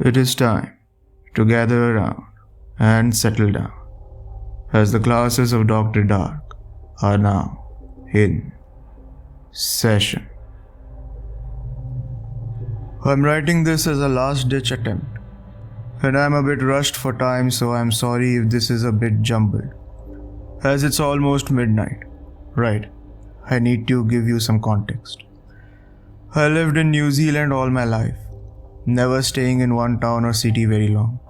It is time to gather around and settle down as the classes of Dr. Dark are now in session. I'm writing this as a last-ditch attempt, and I'm a bit rushed for time, so I'm sorry if this is a bit jumbled, as it's almost midnight. Right, I need to give you some context. I lived in New Zealand all my life, never staying in one town or city very long.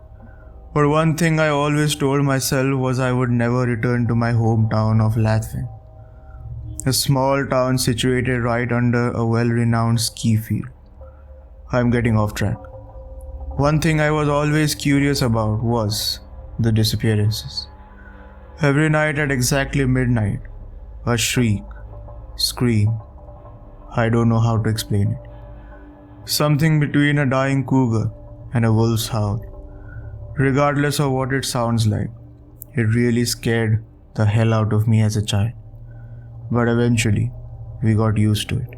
But one thing I always told myself was I would never return to my hometown of Latvia, a small town situated right under a well-renowned ski field. I'm getting off track. One thing I was always curious about was the disappearances. Every night at exactly midnight, a shriek, scream, I don't know how to explain it. Something between a dying cougar and a wolf's howl. Regardless of what it sounds like, it really scared the hell out of me as a child. But eventually, we got used to it.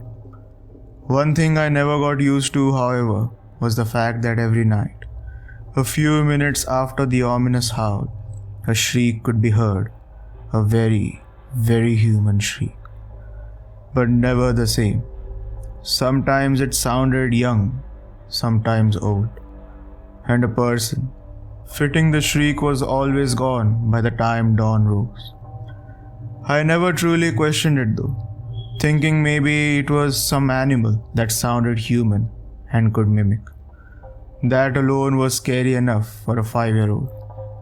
One thing I never got used to, however, was the fact that every night, a few minutes after the ominous howl, a shriek could be heard, a very, very human shriek. But never the same. Sometimes it sounded young, sometimes old, and a person fitting the shriek was always gone by the time dawn rose. I never truly questioned it though, thinking maybe it was some animal that sounded human and could mimic. That alone was scary enough for a 5-year-old.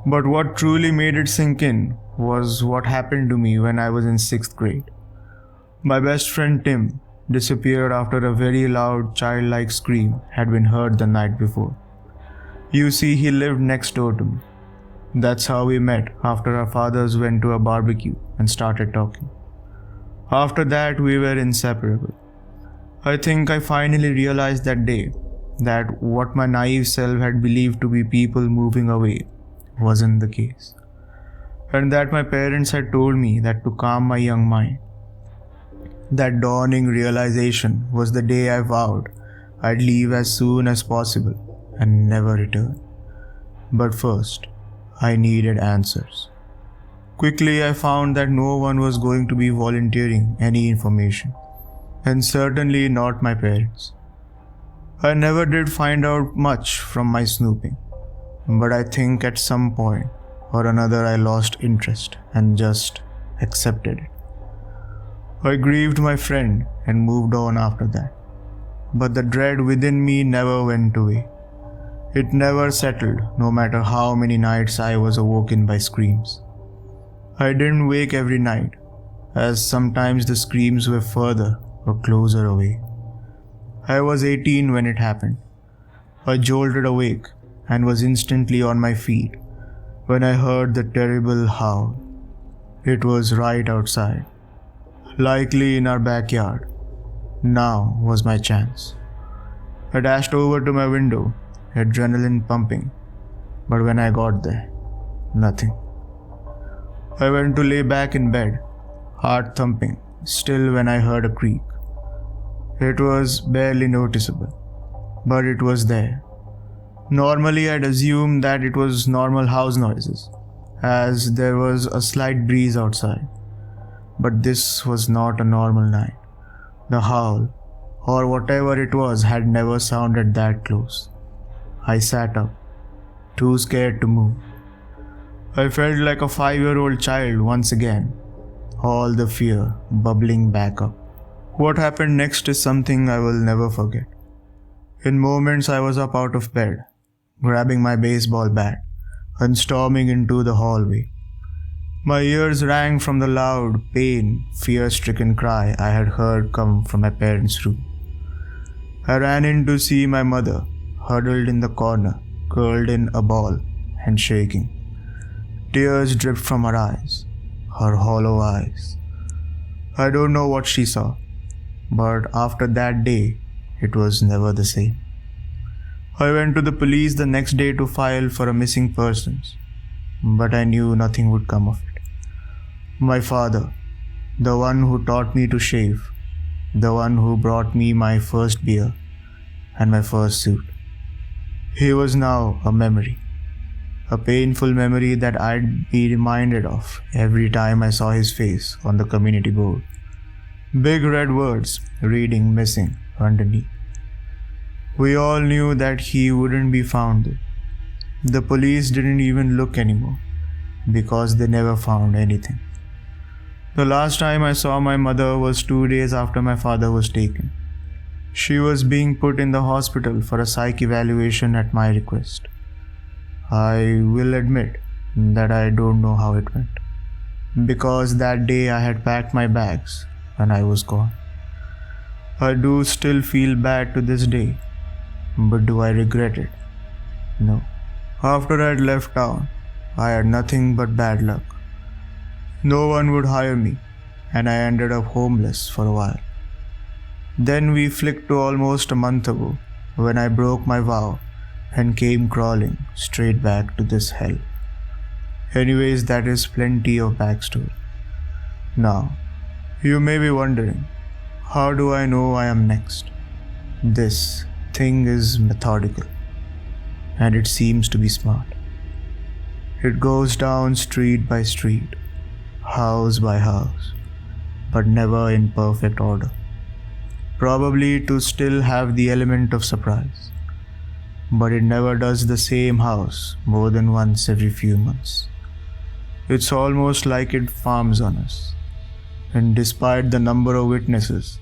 But what truly made it sink in was what happened to me when I was in 6th grade. My best friend Tim disappeared after a very loud childlike scream had been heard the night before. You see, he lived next door to me. That's how we met after our fathers went to a barbecue and started talking. After that, we were inseparable. I think I finally realized that day that what my naive self had believed to be people moving away wasn't the case. And that my parents had told me that to calm my young mind. That dawning realization was the day I vowed I'd leave as soon as possible and never return. But first, I needed answers. Quickly, I found that no one was going to be volunteering any information, and certainly not my parents. I never did find out much from my snooping, but I think at some point or another I lost interest and just accepted it. I grieved my friend and moved on after that, but the dread within me never went away. It never settled, no matter how many nights I was awoken by screams. I didn't wake every night, as sometimes the screams were further or closer away. I was 18 when it happened. I jolted awake and was instantly on my feet when I heard the terrible howl. It was right outside, likely in our backyard. Now was my chance. I dashed over to my window, adrenaline pumping, but when I got there, nothing. I went to lay back in bed, heart thumping, still when I heard a creak. It was barely noticeable, but it was there. Normally I'd assume that it was normal house noises, as there was a slight breeze outside. But this was not a normal night. The howl, or whatever it was, had never sounded that close. I sat up, too scared to move. I felt like a 5-year-old child once again, all the fear bubbling back up. What happened next is something I will never forget. In moments I was up out of bed, grabbing my baseball bat, and storming into the hallway. My ears rang from the loud, fear-stricken cry I had heard come from my parents' room. I ran in to see my mother, huddled in the corner, curled in a ball and shaking. Tears dripped from her eyes, her hollow eyes. I don't know what she saw, but after that day, it was never the same. I went to the police the next day to file for a missing persons, but I knew nothing would come of it. My father, the one who taught me to shave, the one who brought me my first beer and my first suit, He was now a memory. A painful memory that I'd be reminded of every time I saw his face on the community board. Big red words reading missing underneath. We all knew that he wouldn't be found there. The police didn't even look anymore because they never found anything. The last time I saw my mother was 2 days after my father was taken. She was being put in the hospital for a psych evaluation at my request. I will admit that I don't know how it went, because that day I had packed my bags and I was gone. I do still feel bad to this day, but do I regret it? No. After I'd left town, I had nothing but bad luck. No one would hire me, and I ended up homeless for a while. Then we flicked to almost a month ago, when I broke my vow and came crawling straight back to this hell. Anyways, that is plenty of backstory. Now, you may be wondering, how do I know I am next? This thing is methodical, and it seems to be smart. It goes down street by street, house by house, but never in perfect order. Probably to still have the element of surprise. But it never does the same house more than once every few months. It's almost like it farms on us. And despite the number of witnesses,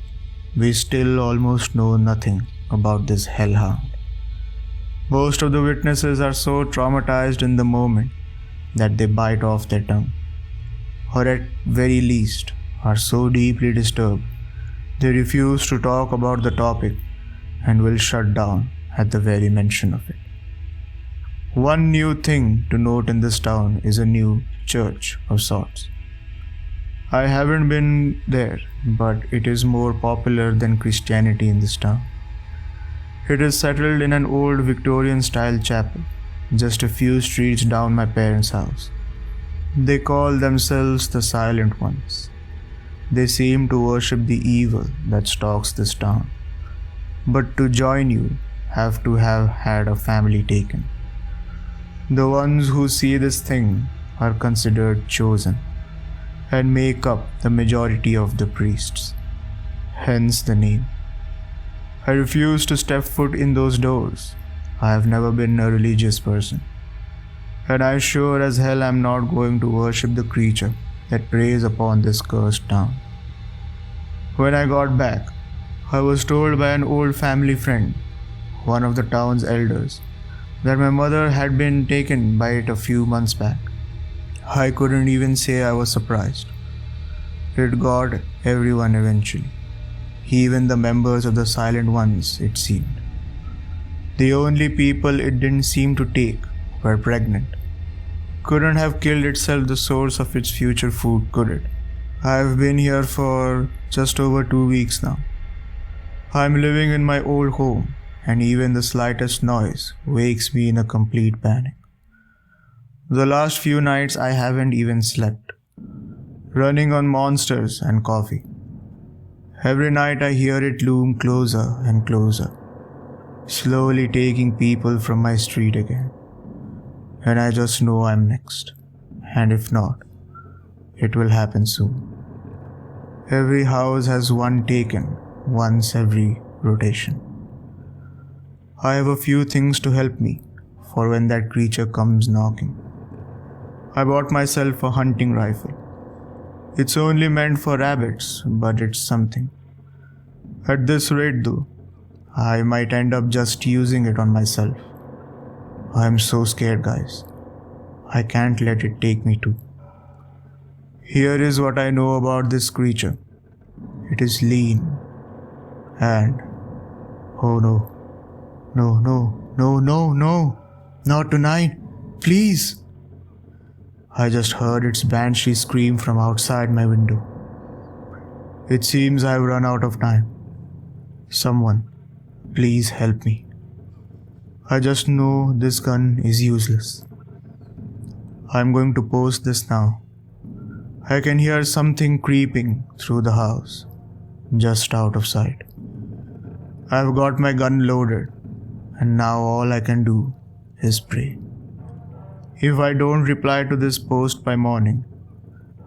we still almost know nothing about this hellhound. Most of the witnesses are so traumatized in the moment that they bite off their tongue, or at very least are so deeply disturbed they refuse to talk about the topic and will shut down at the very mention of it. One new thing to note in this town is a new church of sorts. I haven't been there, but it is more popular than Christianity in this town. It is settled in an old Victorian-style chapel, just a few streets down my parents' house. They call themselves the Silent Ones. They seem to worship the evil that stalks this town. But to join you, have to have had a family taken. The ones who see this thing are considered chosen and make up the majority of the priests, hence the name. I refuse to step foot in those doors. I have never been a religious person, and I sure as hell am not going to worship the creature that preys upon this cursed town. When I got back, I was told by an old family friend, one of the town's elders, that my mother had been taken by it a few months back. I couldn't even say I was surprised. It got everyone eventually, even the members of the Silent Ones, it seemed. The only people it didn't seem to take were pregnant. Couldn't have killed itself the source of its future food, could it? I've been here for just over 2 weeks now. I'm living in my old home, and even the slightest noise wakes me in a complete panic. The last few nights I haven't even slept, running on monsters and coffee. Every night I hear it loom closer and closer, slowly taking people from my street again. And I just know I'm next, and if not, it will happen soon. Every house has one taken once every rotation. I have a few things to help me for when that creature comes knocking. I bought myself a hunting rifle. It's only meant for rabbits, but it's something. At this rate though, I might end up just using it on myself. I'm so scared, guys. I can't let it take me too. Here is what I know about this creature. It is lean. And, oh no. No. Not tonight. Please. I just heard its banshee scream from outside my window. It seems I've run out of time. Someone, please help me. I just know this gun is useless. I'm going to post this now. I can hear something creeping through the house, just out of sight. I've got my gun loaded, and now all I can do is pray. If I don't reply to this post by morning,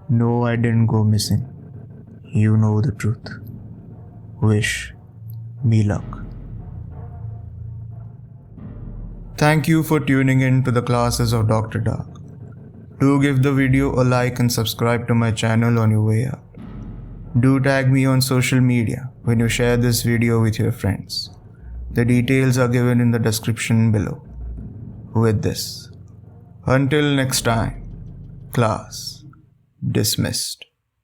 no, I didn't go missing. You know the truth. Wish me luck. Thank you for tuning in to the classes of Dr. Dark. Do give the video a like and subscribe to my channel on your way out. Do tag me on social media when you share this video with your friends. The details are given in the description below. With this, until next time, class dismissed.